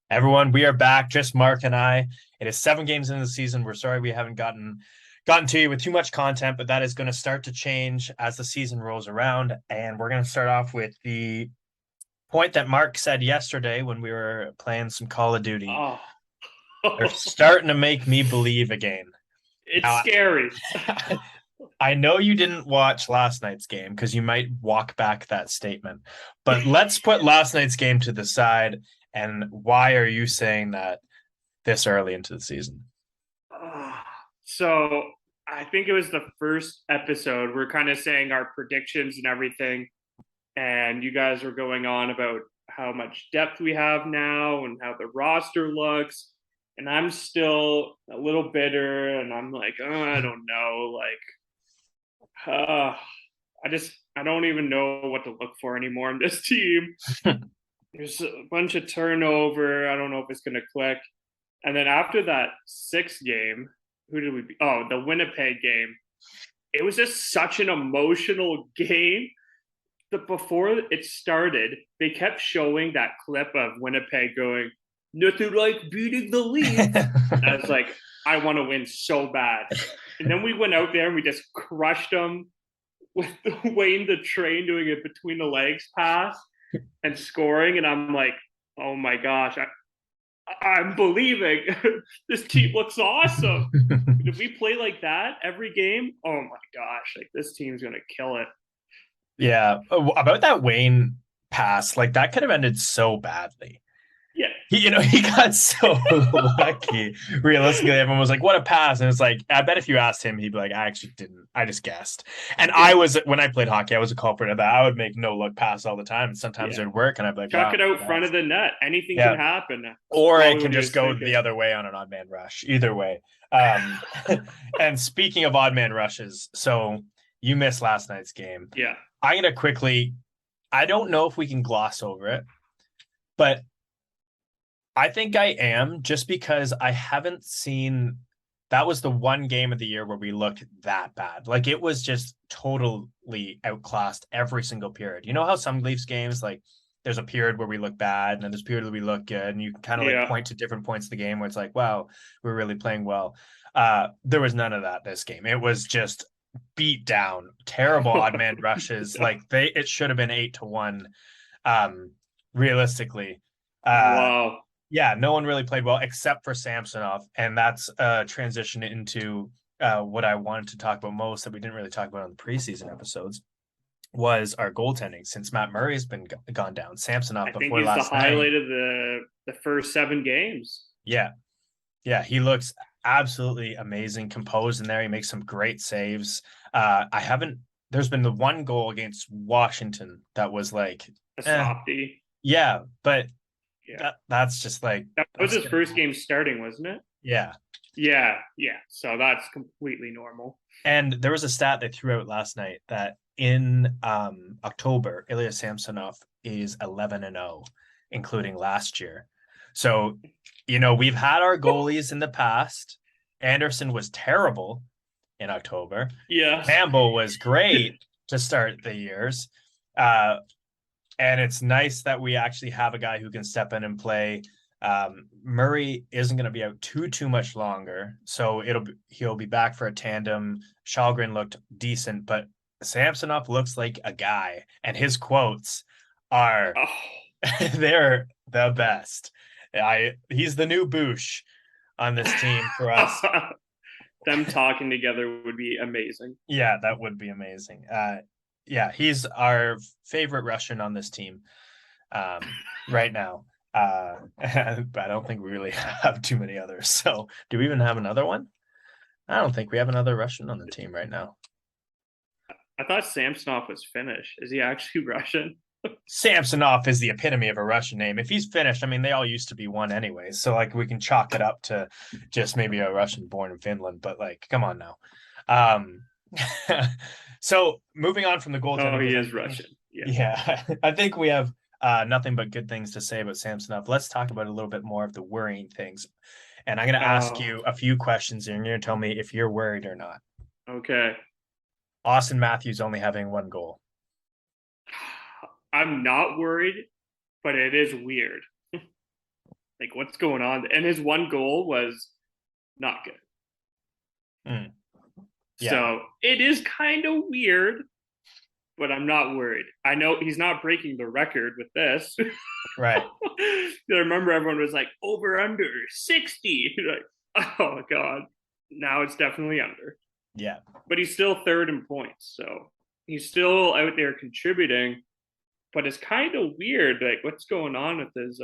Everyone, we are back. Just Mark and I. It is 7 games into the season. We're sorry we haven't gotten to you with too much content, but that is going to start to change as the season rolls around. And we're going to start off with the point that Mark said yesterday when we were playing some Call of Duty. Oh, They're starting to make me believe again. it's Now, scary. I know you didn't watch last night's game because you might walk back that statement, but let's put last night's game to the side. And why are you saying that this early into the season? So I think it was the first episode. We're kind of saying our predictions and everything, and you guys were going on about how much depth we have now and how the roster looks. And I'm still a little bitter, and I'm like, oh, I don't know, I don't even know what to look for anymore in this team. There's a bunch of turnover. I don't know if it's gonna click. And then after that sixth game, who did we be? Oh, the Winnipeg game. It was just such an emotional game that before it started, they kept showing that clip of Winnipeg going, nothing like beating the Leafs. And I was like, I want to win so bad. And then we went out there and we just crushed them with Wayne the Train doing it between the legs pass and scoring. And I'm like, oh my gosh, I'm believing this team looks awesome. If we play like that every game, oh my gosh, like this team's gonna kill it. Yeah, about that Wayne pass, like that could have ended so badly. Yeah, He got so lucky. Realistically, everyone was like, "What a pass!" And it's like, I bet if you asked him, he'd be like, "I actually didn't. I just guessed." And yeah, when I played hockey, I was a culprit of that. I would make no look pass all the time, and sometimes yeah. it'd work, and I'd be like, Chuck "Wow, it out front nice." of the net. Anything can Yeah, happen. That's or it probably can what he just was go the thinking. other way on an odd man rush. Either way. Um, and speaking of odd man rushes, so you missed last night's game. Yeah. I'm gonna quickly. I don't know if we can gloss over it, but I think I am just because I haven't seen that was the one game of the year where we looked that bad. Like it was just totally outclassed every single period. You know how some Leafs games, like there's a period where we look bad and then there's a period where we look good, and you can kind of like Yeah. point to different points of the game where it's like, wow, we're really playing well. There was none of that this game. It was just beat down, terrible odd man rushes. Like it should have been 8-1. Um, realistically. Uh, Wow. yeah, no one really played well except for Samsonov, and that's a transition into what I wanted to talk about most that we didn't really talk about on the preseason episodes was our goaltending. Since Matt Murray's been gone down, Samsonov I think before he's the last night, highlight of the first 7 games. yeah, yeah, he looks absolutely amazing, composed in there. He makes some great saves. I haven't. There's been the one goal against Washington that was like, A eh, softie. yeah, but Yeah. that's just like That was that's his gonna first happen. game starting, wasn't it? Yeah. Yeah, yeah. So that's completely normal. And there was a stat they threw out last night that in October, Ilya Samsonov is 11-0, including last year. So, we've had our goalies in the past. Anderson was terrible in October. Yes. Campbell was great to start the years. Uh, and it's nice that we actually have a guy who can step in and play. Murray isn't going to be out too much longer, so he'll be back for a tandem. Shalgren looked decent, but Samsonov looks like a guy, and his quotes are they're the best. He's the new Boosh on this team for us. Oh. Them talking together would be amazing. Yeah, that would be amazing. Yeah, he's our favorite Russian on this team right now. But I don't think we really have too many others. So, do we even have another one? I don't think we have another Russian on the team right now. I thought Samsonov was Finnish. Is he actually Russian? Samsonov is the epitome of a Russian name. If he's finished, I mean, they all used to be one anyway. So, like, we can chalk it up to just maybe a Russian born in Finland. But, like, come on now. Um, so, moving on from the Oh, goaltending, he because is Russian. Yeah. yeah, I think we have nothing but good things to say about Samsonov. Let's talk about a little bit more of the worrying things. And I'm going to ask Oh, you a few questions, and you're going to tell me if you're worried or not. okay. Austin Matthews only having one goal. I'm not worried, but it is weird. Like, what's going on? And his one goal was not good. Mm, yeah. So it is kind of weird, but I'm not worried. I know he's not breaking the record with this. Right. I remember everyone was like, over under 60. Like, oh God. Now it's definitely under. Yeah. But he's still third in points. So he's still out there contributing. But it's kind of weird. Like, what's going on with his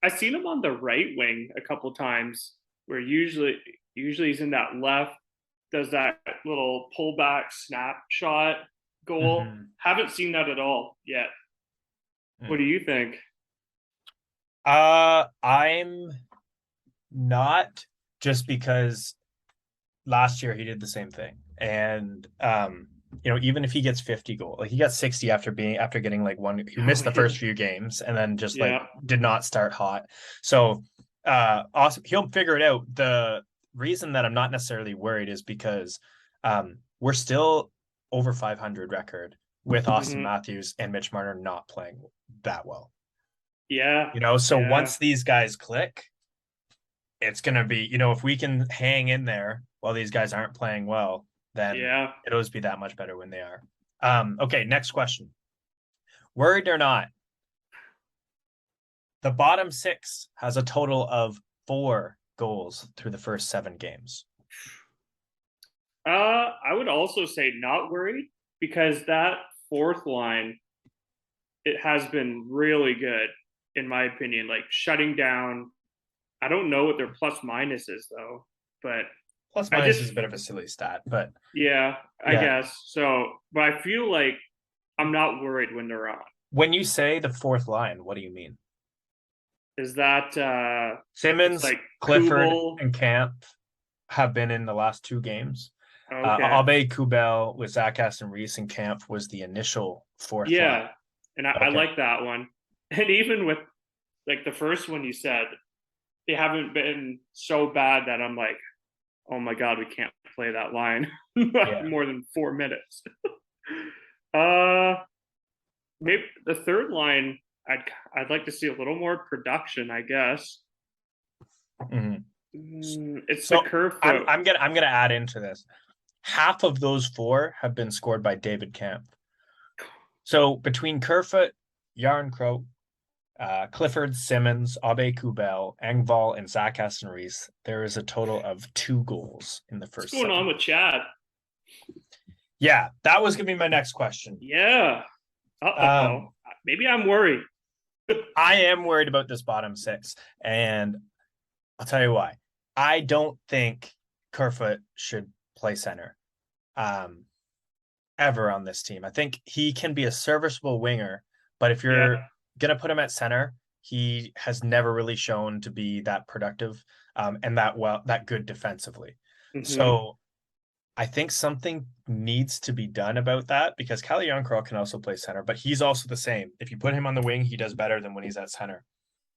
I've seen him on the right wing a couple times where usually he's in that left, does that little pullback snapshot goal. Mm-hmm. Haven't seen that at all yet. What do you think? I'm not, just because last year he did the same thing. And even if he gets 50 goals, like he got 60 after getting like he missed the first few games and then just like did not start hot. So awesome. He'll figure it out. The reason that I'm not necessarily worried is because we're still over 500 record with Austin Matthews and Mitch Marner not playing that well. Yeah. So once these guys click, it's going to be, if we can hang in there while these guys aren't playing well, then it'll always be that much better when they are. Okay, next question. Worried or not, the bottom six has a total of 4 goals through the first 7 games. I would also say not worried, because that fourth line, it has been really good, in my opinion, like shutting down. I don't know what their plus minus is though, but plus minus is a bit of a silly stat, but yeah, I guess so. But I feel like I'm not worried when they're on. When you say the fourth line, what do you mean? Is that Simmons, like Clifford, and Camp have been in the last 2 games. Okay. Aube-Kubel with Zach Aston Reese and Camp was the initial fourth line. And I like that one. And even with like the first one you said, they haven't been so bad that I'm like, oh my God, we can't play that line more than 4 minutes. Maybe the third line, I'd like to see a little more production, I guess. It's so the curve. I'm gonna add into this. Half of those 4 have been scored by David Kampf. So between Kerfoot, Järnkrok, Clifford, Simmons, Aube-Kubel, Engvall, and Zach Aston Reese, there is a total of 2 goals in the first. What's going on with Chad? Yeah, that was gonna be my next question. Yeah. Maybe I'm worried. I am worried about this bottom 6, and I'll tell you why. I don't think Kerfoot should play center ever on this team. I think he can be a serviceable winger, but if you're going to put him at center, he has never really shown to be that productive and that good defensively. So I think something needs to be done about that, because Calle Järnkrok can also play center, but he's also the same. If you put him on the wing, he does better than when he's at center.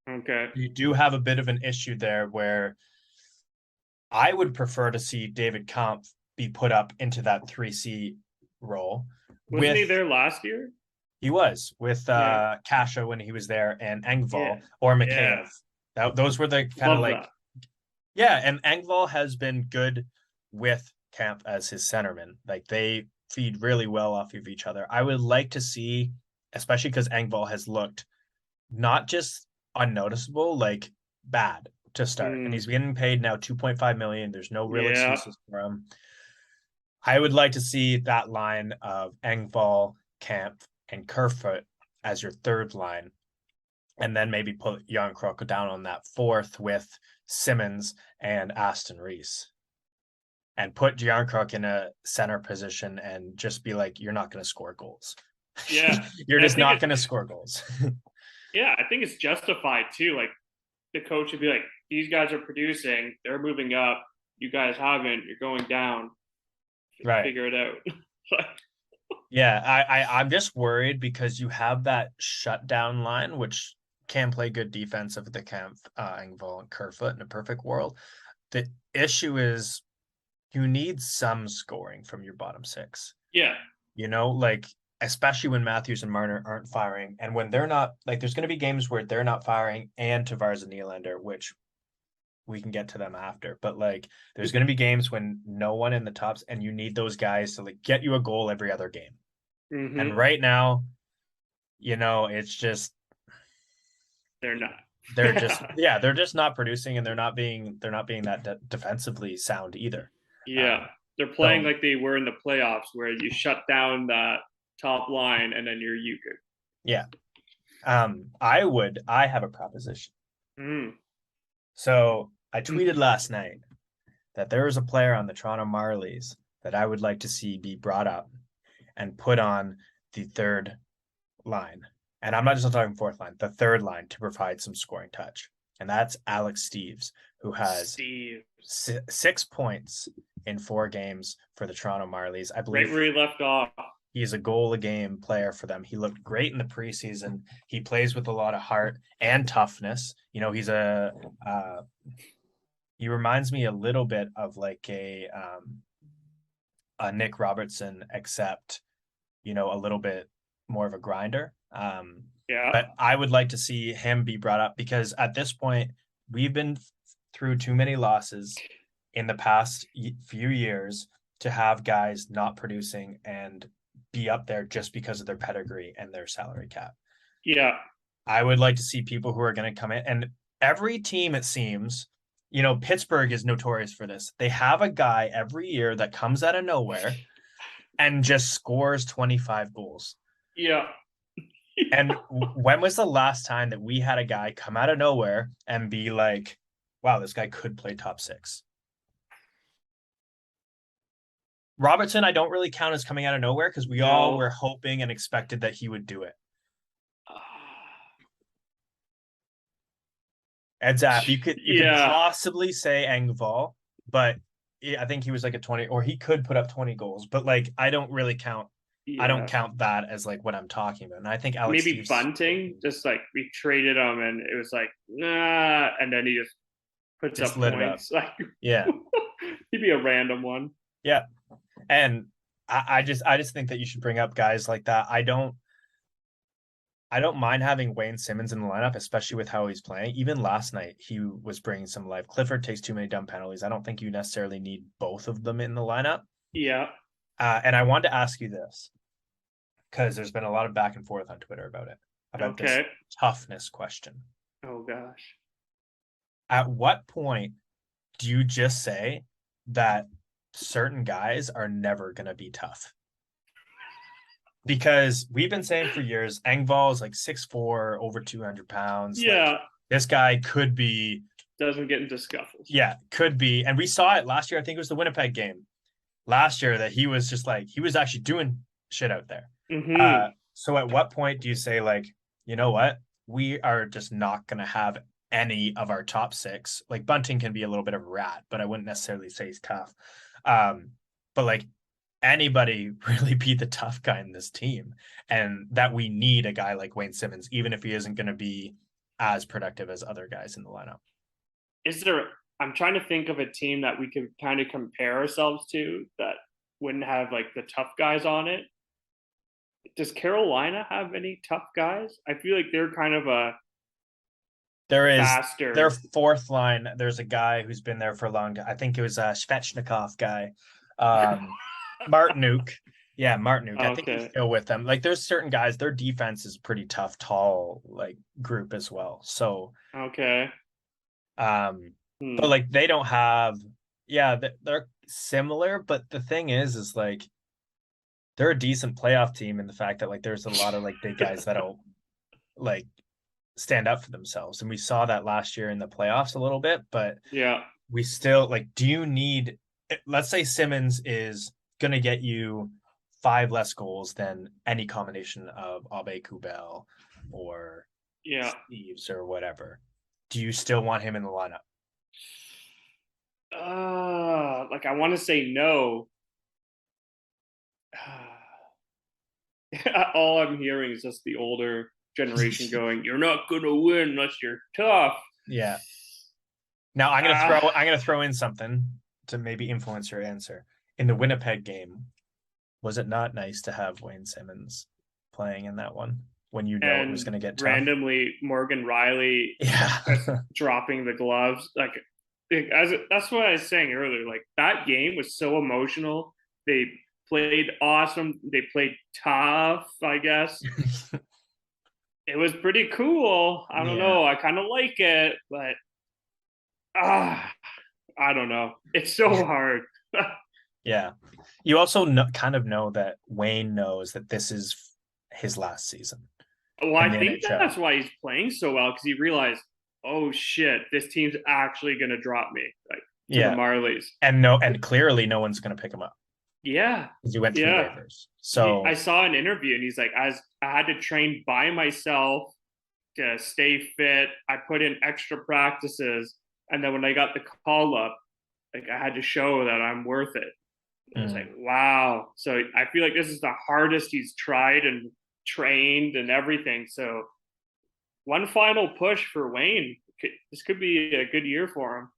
Okay. You do have a bit of an issue there where I would prefer to see David Kampf be put up into that 3C role. Wasn't he there last year? He was with Kasha when he was there, and Engvall or Mikheyev. Those were the kind of like that. Yeah, and Engvall has been good with Camp as his centerman. Like they feed really well off of each other. I would like to see, especially because Engvall has looked not just unnoticeable, like bad to start, and he's getting paid now $2.5 million. There's no real excuses for him. I would like to see that line of Engvall, Camp, and Kerfoot as your third line, and then maybe put Järnkrok down on that fourth with Simmons and Aston Reese, and put Järnkrok in a center position and just be like, you're not going to score goals. Yeah. You're just not going to score goals. Yeah, I think it's justified too. Like the coach would be like, these guys are producing, they're moving up, you guys haven't, you're going down. Right. Figure it out. Yeah, I'm just worried because you have that shutdown line, which can play good defense of the Camp, Engvall, and Kerfoot in a perfect world. The issue is you need some scoring from your bottom 6. Yeah. Like especially when Matthews and Marner aren't firing. And when they're not, like, there's going to be games where they're not firing and Tavares and Nylander, which we can get to them after. But like, there's going to be games when no one in the tops, and you need those guys to like get you a goal every other game. Mm-hmm. And right now, it's just they're not. They're just they're just not producing, and they're not being that defensively sound either. Yeah, they're playing like they were in the playoffs, where you shut down that top line and then you're Euchre. Yeah. I have a proposition. Mm. So I tweeted last night that there is a player on the Toronto Marlies that I would like to see be brought up and put on the third line. And I'm not just talking fourth line, the third line, to provide some scoring touch. And that's Alex Steeves, who has 6 points in 4 games for the Toronto Marlies. I believe right where he left off. He's a goal a game player for them. He looked great in the preseason. He plays with a lot of heart and toughness. He's he reminds me a little bit of like a Nick Robertson, except a little bit more of a grinder. But I would like to see him be brought up, because at this point we've been through too many losses in the past few years to have guys not producing and be up there just because of their pedigree and their salary cap. Yeah. I would like to see people who are going to come in, and every team, it seems, Pittsburgh is notorious for this. They have a guy every year that comes out of nowhere and just scores 25 goals. Yeah. And when was the last time that we had a guy come out of nowhere and be like, wow, this guy could play top 6? Robertson, I don't really count as coming out of nowhere, because we all were hoping and expected that he would do it. Edzap, you could possibly say Engvall, but I think he was like a 20, or he could put up 20 goals. But like, I don't really count. Yeah. I don't count that as like what I'm talking about. And I think Alex maybe Steeves, Bunting, just like we traded him and it was like, nah, and then he just puts up points. Like, yeah, he'd be a random one. Yeah, and I just think that you should bring up guys like that. I don't mind having Wayne Simmonds in the lineup, especially with how he's playing. Even last night, he was bringing some life. Clifford takes too many dumb penalties. I don't think you necessarily need both of them in the lineup. Yeah. And I wanted to ask you this, because there's been a lot of back and forth on Twitter about it, about this toughness question. Oh, gosh. At what point do you just say that certain guys are never going to be tough? Because we've been saying for years, Engvall is like 6'4", over 200 pounds. Yeah. Like, this guy could be... Doesn't get into scuffles. Yeah, could be. And we saw it last year. I think it was the Winnipeg game last year, that he was just like, he was actually doing shit out there. Mm-hmm. So at what point do you say, like, you know what? We are just not going to have any of our top 6. Like, Bunting can be a little bit of a rat, but I wouldn't necessarily say he's tough. But like, anybody really be the tough guy in this team, and that we need a guy like Wayne Simmonds, even if he isn't going to be as productive as other guys in the lineup. I'm trying to think of a team that we could kind of compare ourselves to that wouldn't have like the tough guys on it. Does Carolina have any tough guys? I feel like they're kind of faster. Their fourth line. There's a guy who's been there for a long time. I think it was a Svechnikov guy. Martinuk. Yeah, Martinuk. I think he's still with them. Like, there's certain guys, their defense is pretty tough, tall, like, group as well. So but like, they don't have, they're similar, but the thing is like, they're a decent playoff team in the fact that like there's a lot of like big guys that'll like stand up for themselves. And we saw that last year in the playoffs a little bit, but we still like, do you need, let's say Simmonds is going to get you 5 less goals than any combination of Aube-Kubel or Steeves or whatever. Do you still want him in the lineup? Like, I want to say no. All I'm hearing is just the older generation going, "You're not gonna win unless you're tough." Yeah. Now I'm gonna throw in something to maybe influence your answer. In the Winnipeg game, was it not nice to have Wayne Simmonds playing in that one when you know it was And going to get tough. randomly, Morgan Riley dropping the gloves. Like, that's what I was saying earlier. Like, that game was so emotional. They played awesome. They played tough, I guess. It was pretty cool. I don't know. I kind of like it, but I don't know. It's so hard. Yeah. You also kind of know that Wayne knows that this is his last season. Well, I think that's why he's playing so well, because he realized, oh shit, this team's actually going to drop me, like, to the Marlies. And clearly no one's going to pick him up. Yeah. Because he went through waivers. So I saw an interview and he's like, as I had to train by myself to stay fit, I put in extra practices, and then when I got the call up, like, I had to show that I'm worth it. I was like, wow. So I feel like this is the hardest he's tried and trained and everything. So one final push for Wayne. This could be a good year for him.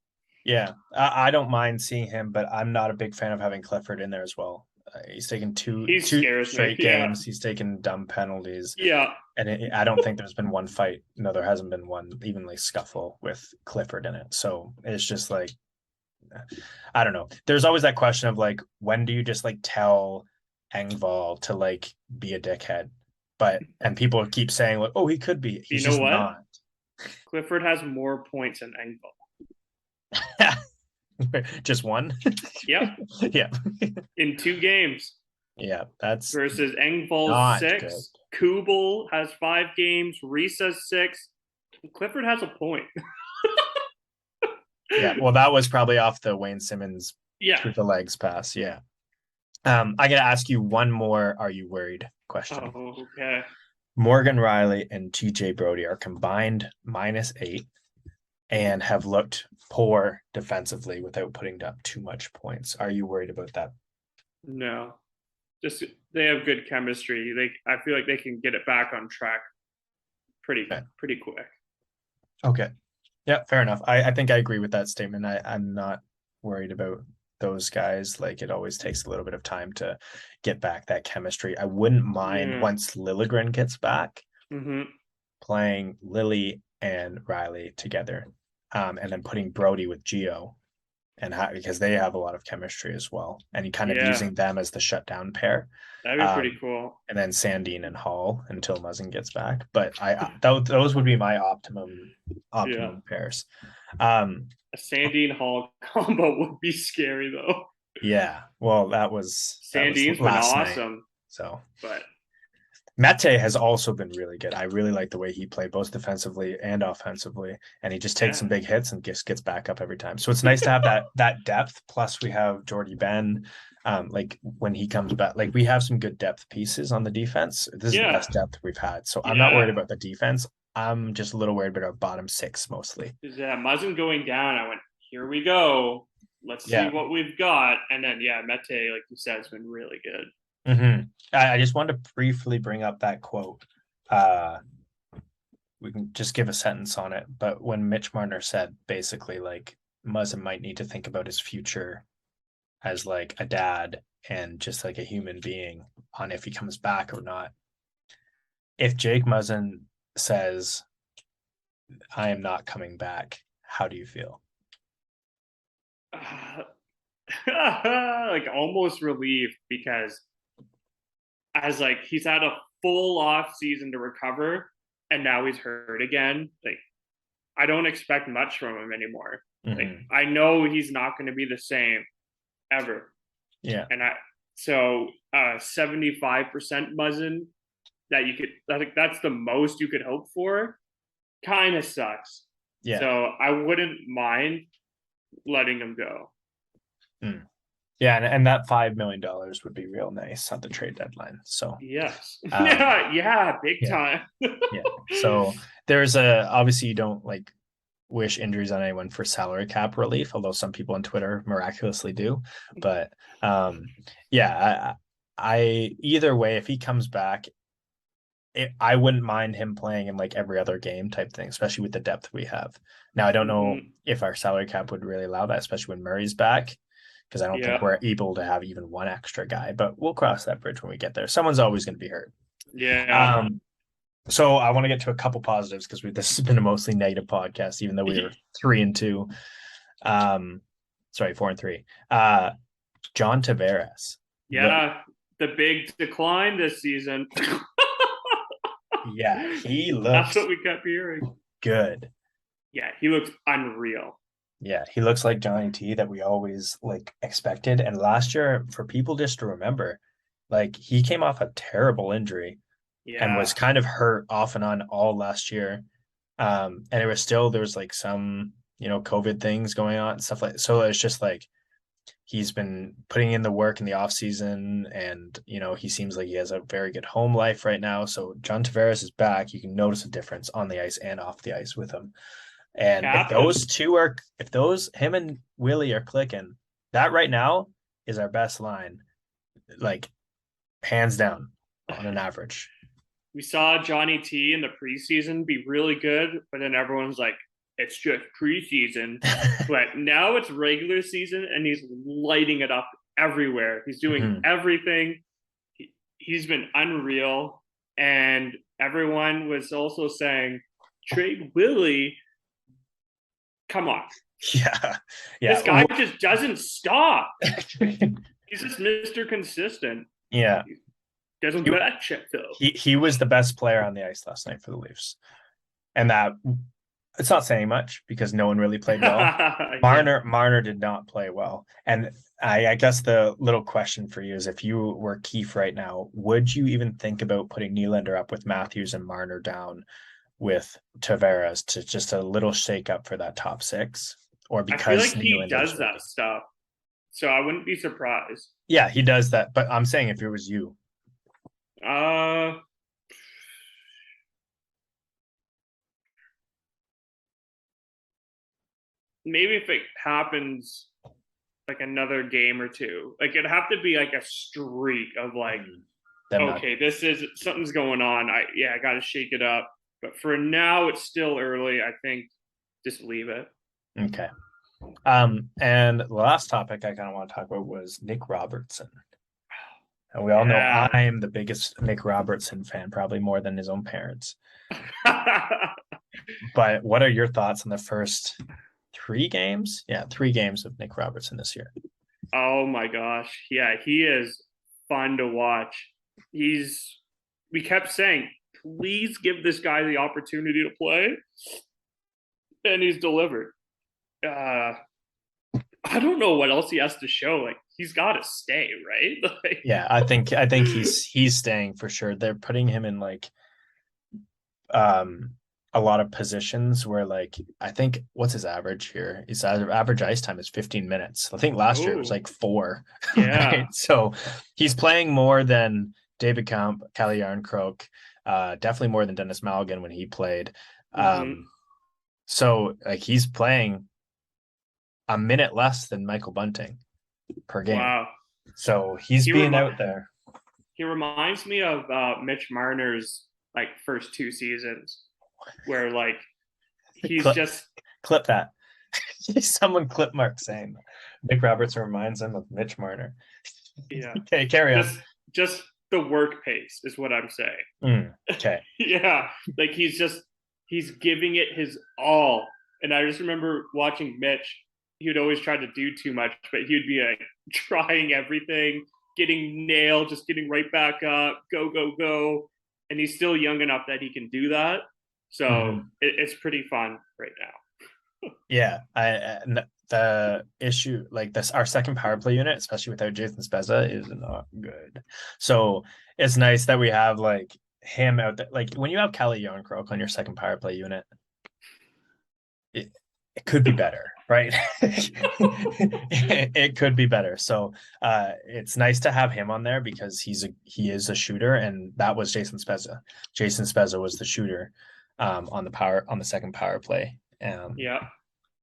Yeah, I don't mind seeing him, but I'm not a big fan of having Clifford in there as well. He's taken two straight games. He's taken dumb penalties. Yeah. And I don't think there's been one fight. No, there hasn't been one even like scuffle with Clifford in it. So it's just like, I don't know. There's always that question of like, when do you just like tell Engvall to like be a dickhead? And people keep saying like, oh, he could be. He's just not. Clifford has more points than Engvall. Just one? Yep. Yeah. In 2 games. Yeah, that's versus Engvall's 6. Kubel has 5 games. Reese has 6. Clifford has a point. Yeah, well, that was probably off the Wayne Simmons through the legs pass. Yeah. I'm going to ask you one more "Are you worried?" question. Oh, okay. Morgan Riley and TJ Brodie are combined -8 and have looked poor defensively without putting up too much points. Are you worried about that? No. Just they have good chemistry. I feel like they can get it back on track pretty quick. Okay. Yeah, fair enough. I think I agree with that statement. I'm not worried about those guys. Like, it always takes a little bit of time to get back that chemistry. I wouldn't mind once Liljegren gets back playing Lily and Riley together, and then putting Brodie with Gio, because they have a lot of chemistry as well, and kind of using them as the shutdown pair. That'd be pretty cool. And then Sandin and Hall until Muzzin gets back. But those would be my optimum pairs. A Sandin Hall combo would be scary though. Yeah. Well, Sandin's been awesome. Night, so, but Mete has also been really good. I really like the way he played both defensively and offensively, and he just takes some big hits and just gets back up every time. So it's nice to have that depth. Plus, we have Jordy Ben. Like, when he comes back, like, we have some good depth pieces on the defense. This is the best depth we've had. So I'm not worried about the defense. I'm just a little worried about our bottom 6 mostly. Yeah, Muzzin going down, I went, here we go. Let's see what we've got. And then, Mete, like you said, has been really good. I just wanted to briefly bring up that quote. We can just give a sentence on it. But when Mitch Marner said basically like Muzzin might need to think about his future as like a dad and just like a human being on if he comes back or not. If Jake Muzzin says, I am not coming back, how do you feel? Like, almost relieved, because as like he's had a full off season to recover and now he's hurt again. Like, I don't expect much from him anymore. Like, I know he's not going to be the same ever. Yeah. And 75% Muzzin that you could, I think that's the most you could hope for. Kind of sucks. Yeah. So I wouldn't mind letting him go. Yeah, and that $5 million would be real nice at the trade deadline. So yes, big time. Yeah. So there's obviously you don't like wish injuries on anyone for salary cap relief, although some people on Twitter miraculously do. But I either way, if he comes back, I wouldn't mind him playing in like every other game type thing, especially with the depth we have. Now, I don't know if our salary cap would really allow that, especially when Murray's back, because I don't think we're able to have even one extra guy, but we'll cross that bridge when we get there. Someone's always going to be hurt. Yeah. Um, so I want to get to a couple positives because this has been a mostly negative podcast, even though we were 3-2. Sorry, 4-3. John Tavares. Yeah. The big decline this season. Yeah, he That's looks what we kept hearing. good. Yeah, he looks unreal. Yeah, he looks like Johnny T that we always like expected. And last year, for people just to remember, like he came off a terrible injury and Yeah. was kind of hurt off and on all last year. And it was still there was like some, COVID things going on and stuff like so it's just like he's been putting in the work in the off season and he seems like he has a very good home life right now. So John Tavares is back. You can notice a difference on the ice and off the ice with him. And Captain. if those him and Willie are clicking, that right now is our best line, like hands down on an average. We saw Johnny T in the preseason be really good, but then everyone's like, it's just preseason. But now it's regular season and he's lighting it up everywhere. He's doing everything. He's been unreal. And everyone was also saying, trade Willie. Come on. Yeah. This guy just doesn't stop. He's just Mr. Consistent. Yeah. Doesn't back check though. He was the best player on the ice last night for the Leafs. And that it's not saying much because no one really played well. Marner did not play well. And I guess the little question for you is if you were Keefe right now, would you even think about putting Nylander up with Matthews and Marner down with Tavares to just a little shake up for that top six? Or because I feel like he does that stuff. So I wouldn't be surprised. Yeah, he does that. But I'm saying if it was you. Maybe if it happens like another game or two, like it'd have to be like a streak of like, okay, this is something's going on. I got to shake it up. But for now, it's still early. I think just leave it. Okay. And the last topic I kind of want to talk about was Nick Robertson. And we all know I'm the biggest Nick Robertson fan, probably more than his own parents. But what are your thoughts on the first 3 games? Yeah, 3 games of Nick Robertson this year. Oh my gosh. Yeah, he is fun to watch. We kept saying, please give this guy the opportunity to play. And he's delivered. I don't know what else he has to show. Like he's got to stay, right? Like, yeah, I think he's staying for sure. They're putting him in like a lot of positions where like I think what's his average here? His average ice time is 15 minutes. I think last year it was like 4. Yeah. Right? So he's playing more than David Kampf, Calle Järnkrok, definitely more than Dennis Malgin when he played. So like he's playing a minute less than Michael Bunting per game. Wow. So he's being out there. He reminds me of Mitch Marner's like first 2 seasons where like he's just clip that. Someone clip Mark saying Nick Robertson reminds him of Mitch Marner. Yeah. Okay, carry on. Just the work pace is what I'm saying. Okay. Yeah. Like he's giving it his all. And I just remember watching Mitch. He'd always try to do too much, but he'd be like trying everything, getting nailed, just getting right back up, go. And he's still young enough that he can do that. So it's pretty fun right now. Yeah. The issue, like this, our second power play unit, especially without Jason Spezza, is not good. So it's nice that we have like him out there. Like when you have Calle Järnkrok on your second power play unit, it could be better, right? It could be better. So it's nice to have him on there because he is a shooter, and that was Jason Spezza. Jason Spezza was the shooter on the second power play. Yeah.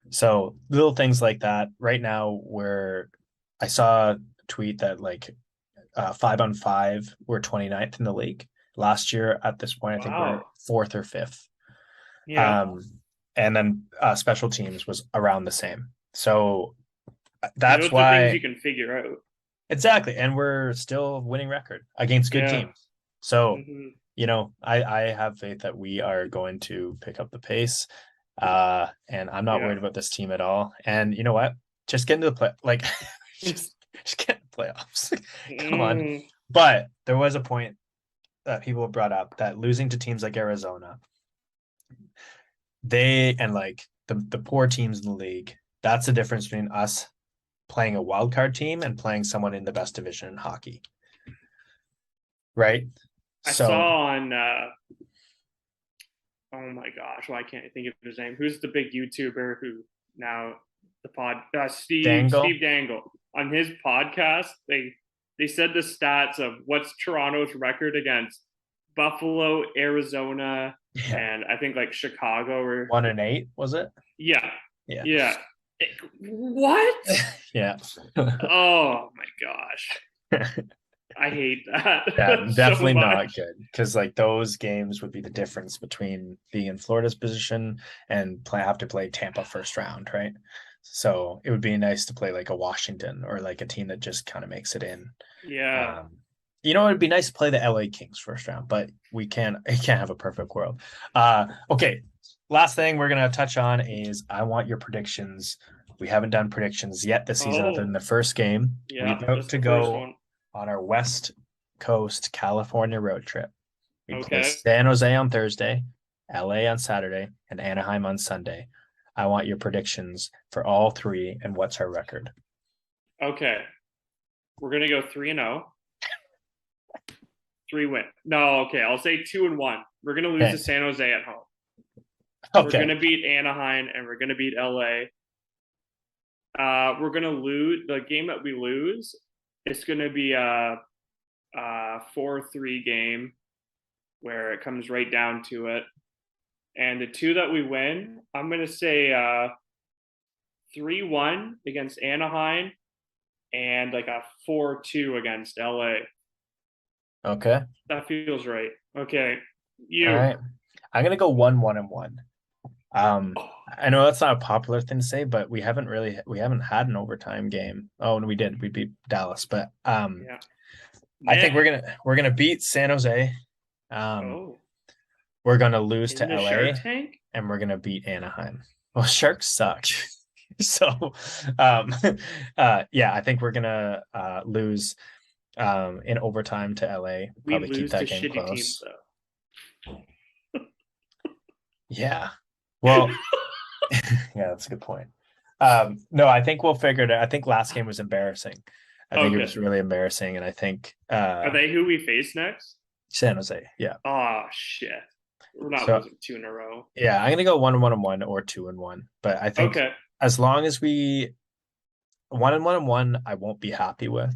So little things like that. Right now, where I saw a tweet that like 5-on-5 we're 29th in the league. Last year at this point, I think we're 4th or 5th. Yeah. And then special teams was around the same. So that's those why are things you can figure out. Exactly. And we're still winning record against good teams. So I have faith that we are going to pick up the pace. And I'm not worried about this team at all. And you know what? Just get into the play, like just get in the playoffs. Come on. But there was a point that people brought up that losing to teams like Arizona, like the poor teams in the league, that's the difference between us playing a wild card team and playing someone in the best division in hockey. Right? I saw on oh my gosh, why can't I think of his name? Who's the big YouTuber who now Steve Dangle. On his podcast, they said the stats of what's Toronto's record against Buffalo, Arizona, and I think like Chicago or 1-8, was it? Yeah. What? Yeah. Oh my gosh. I hate that. Yeah, definitely not good, because like those games would be the difference between being in Florida's position and have to play Tampa first round, right? So it would be nice to play like a Washington or like a team that just kind of makes it in. Yeah. It'd be nice to play the LA Kings first round, but we can't have a perfect world. Okay. Last thing we're gonna touch on is I want your predictions. We haven't done predictions yet this season other than the first game. Yeah, we're about to go on our West Coast California road trip. We play San Jose on Thursday, LA on Saturday, and Anaheim on Sunday. I want your predictions for all three and what's our record. Okay. We're going to go 3-0. 3 win. No, okay. I'll say 2-1. We're going to lose to San Jose at home. Okay. We're going to beat Anaheim and we're going to beat LA. We're going to lose the game that we lose. It's going to be a 4-3 game where it comes right down to it. And the two that we win, I'm going to say 3-1 against Anaheim and like a 4-2 against LA. Okay. That feels right. Okay. All right. I'm going to go 1-1-1. I know that's not a popular thing to say, but we haven't had an overtime game. Oh, and we did. We beat Dallas, but I think we're gonna beat San Jose. We're gonna lose to LA, and we're gonna beat Anaheim. Well, Sharks suck. So I think we're gonna lose in overtime to LA. Probably keep that game close. Teams, yeah. Well, yeah, that's a good point. No, I think we'll figure it out. I think last game was embarrassing. I think it was really embarrassing, and I think are they who we face next? San Jose, yeah. Oh shit. We're not losing 2 in a row. Yeah, I'm gonna go 1-1-1 or 2-1. But I think as long as we 1-1-1, I won't be happy with.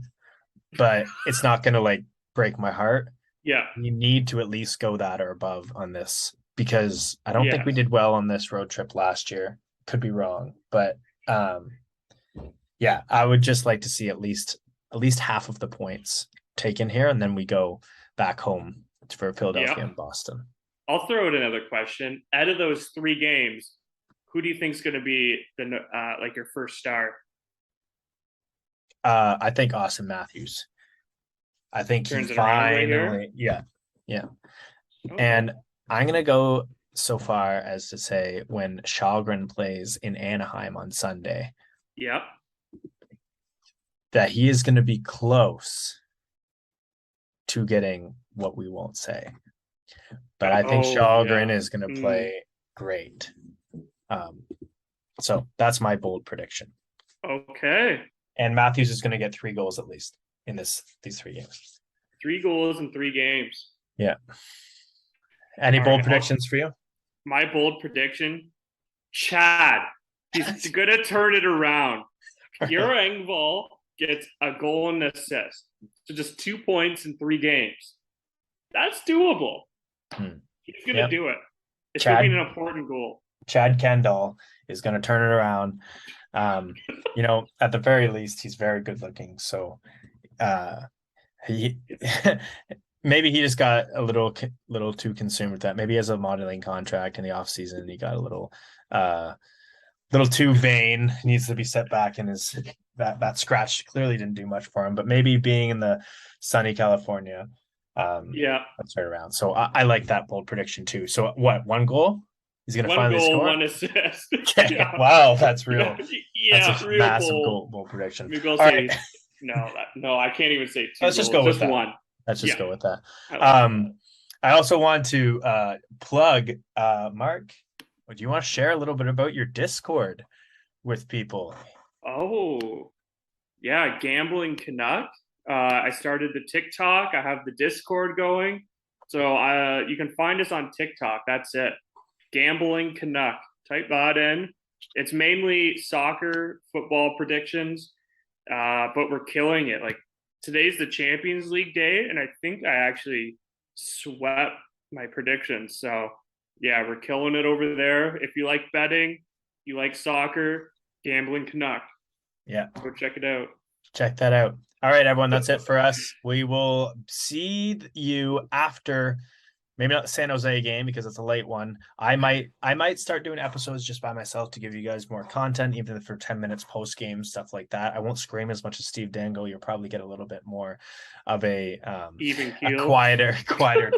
But it's not gonna like break my heart. Yeah. You need to at least go that or above on this, because I don't think we did well on this road trip last year. Could be wrong, but I would just like to see at least half of the points taken here, and then we go back home for Philadelphia and Boston. I'll throw in another question. Out of those 3 games, who do you think is going to be the like your first star? I think Austin Matthews. I think he finally, yeah. Okay. And I'm gonna go so far as to say when Shalgren plays in Anaheim on Sunday, that he is going to be close to getting what we won't say. But I think Shalgren is going to play great. So that's my bold prediction. Okay. And Matthews is going to get 3 goals at least in these 3 games. 3 goals in 3 games. Yeah. Any bold predictions for you? My bold prediction, Chad. He's going to turn it around. Pierre Engvall gets a goal and assist. So just 2 points in 3 games. That's doable. He's going to do it. It's going to be an important goal. Chad Kendall is going to turn it around. At the very least, he's very good looking. So he maybe he just got a little too consumed with that. Maybe he has a modeling contract in the off season. He got a little too vain. He needs to be set back in his that scratch clearly didn't do much for him. But maybe being in the sunny California Yeah. Let's turn around. So I like that bold prediction too. So what? One goal? He's gonna One finally goal, score. one assist. Okay. Yeah. Wow, that's real. Yeah. That's Yeah. a Real massive bold. goal prediction. Maybe I'll All right, say no. No, I can't even say two let's just goals. go with Just that. one. Let's just Yeah. go with that. I like that. I also want to plug Mark. Do you want to share a little bit about your Discord with people? Oh, yeah. Gambling Canuck. I started the TikTok. I have the Discord going. So you can find us on TikTok. That's it. Gambling Canuck. Type that in. It's mainly soccer, football predictions, but we're killing it. Like today's the Champions League day, and I think I actually swept my predictions. So yeah, we're killing it over there. If you like betting, you like soccer, Gambling Canuck. Yeah, Go check it out. check that out. All right, everyone, that's it for us. We will see you after, maybe not the San Jose game because it's a late one. I might start doing episodes just by myself to give you guys more content, even for 10 minutes post game, stuff like that. I won't scream as much as Steve Dangle. You'll probably get a little bit more of a Even keel. quieter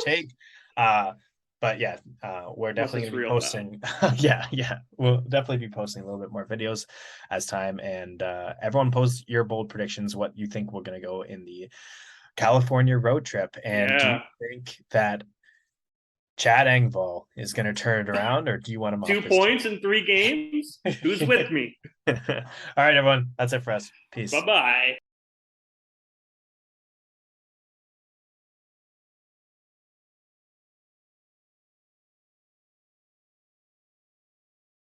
take. But yeah, we're definitely going to be posting. Yeah, we'll definitely be posting a little bit more videos as time. And everyone post your bold predictions, what you think we're going to go in the California road trip. And do you think that Chad Engvall is going to turn it around, or do you want him 2 points in 3 games? Who's with me? All right, everyone. That's it for us. Peace. Bye-bye.